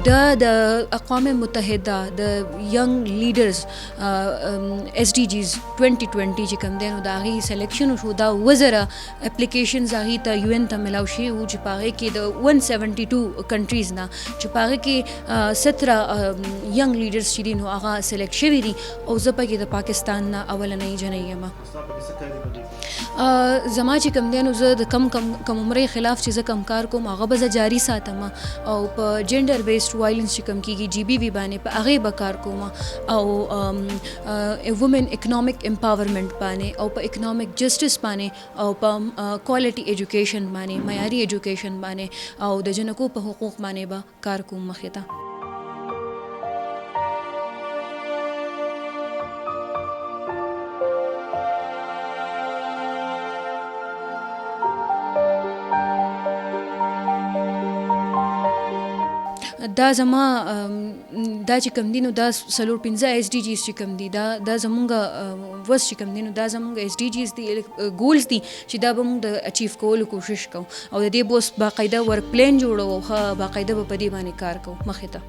د اقوام متحده د ینګ لیډرز SDGs 2020 چې کوم دی نو د هغې سلیکشن شو. دا 1000 اپلیکیشنز هغې ته UN ته میلاو شوي وو چې په هغې کې د 172 کنټریز نه چې په هغې کې 17 ینګ لیډرز چې دي نو هغه سلیکټ شوي دي او زه پکې د پاکستان نه اولنۍ جنۍ یم. زما چې کوم دی نو زه د کم عمرۍ خلاف چې زه کم کار کوم هغه به زه جاري ساتم او په جنډر بیسډ وایلنس چې کوم کېږي GBV باندې په هغې به کار کوم او وومن اکنامک امپاورمنټ باندې او په اکنامک جسټس باندې او په کوالټي ایجوکیشن باندې معیاري ایجوکیشن باندې او د جنکو په حقوق باندې به کار کوم مخې ته. دا زما دا چې کوم دي نو دا 4-5 SDGs چې کوم دي دا زمونږ وس چې کوم دي نو دا زمونږ SDGs دي ګولز دي چې دا به موږ د اچیو کولو کوشش کوو او د دې بوس باقاعده ورک پلان جوړو او ښه باقاعده به په دې باندې کار کوو مخې ته.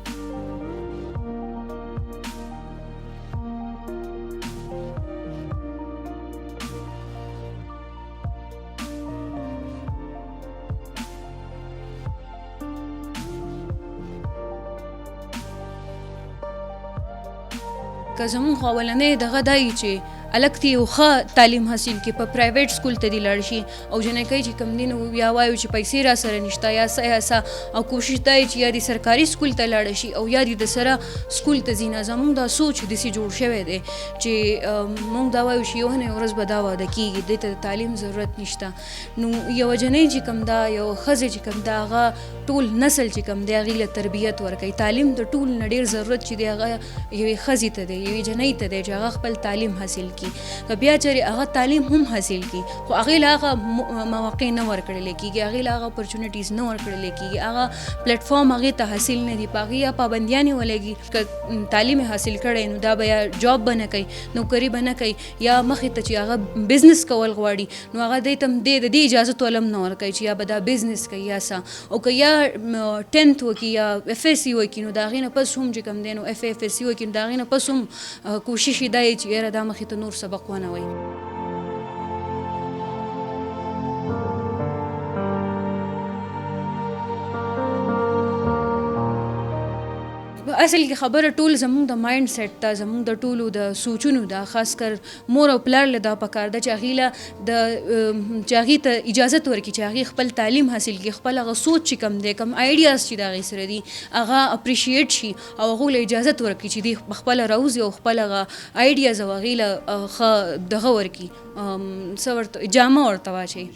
که زمونږ خو اولنۍ دغه دا وي چې الګ ته یو ښه تعلیم حاصل کړي په پرایویټ سکول ته دې لاړ شي او جنکۍ چې کوم دي نو یا وایو چې پیسې را سره نشته یا څه او کوشش دا وي چې یا دې سرکاري سکول ته لاړه شي او یا دې د سره سکول ته ځي نه. زمونږ دا سوچ داسې جوړ شوی دی چې مونږ دا وایو چې یو نه یو ورځ به دا واده کېږي دې ته د تعلیم ضرورت نشته. نو یوه جنۍ چې کوم ده یو ښځې چې کوم ده هغه ټول نسل چې کوم دی هغې له تربیت ورکوي. تعلیم د ټول نه ډېر ضرورت چې دی هغه یوې ښځې ته دی یوې جنۍ ته دی چې هغه خپل تعلیم حاصل کړي. که بیا چېرې هغه تعلیم هم حاصل کړي خو هغې له هغه مواقع نه ورکړلی کېږي هغې له هغه اپرچونیټیز نه ورکړلی کېږي هغه پلیټفارم هغې ته حاصل نه دي په هغې یا پابندیانې ولګي که تعلیم یې حاصل کړی نو دا به یا جاب به نه کوي نوکري به نه کوي یا مخې ته چې هغه بزنس کول غواړي نو هغه دې ته د دې اجازت ولم نه ورکوي چې یا به دا بزنس کوي یا څه او که یا 10th وکړي یا FSC وکړي نو د هغې نه پس هم چې کوم دی نو FSC وکړي نو د هغې نه پس هم کوشش یې دا چې یاره دا مخې ته نور سبق ونه وایي. اصل کې خبره ټول زموږ د مایند سیټ ته زموږ د ټولو د سوچونو ده خاص کر مور او پلار له دا پکار ده چې هغې ته اجازت ورکړي چې هغې خپل تعلیم حاصل کړي خپل هغه سوچ چې کم دی کم آیډیاز چې د هغې سره دي هغه اپریشیټ شي او هغو له اجازت ورکړي چې دوی خپله راوځي او خپل هغه آیډیاز او هغې له ښه دغه ورکړي څه ورته جامه ورته واچوي.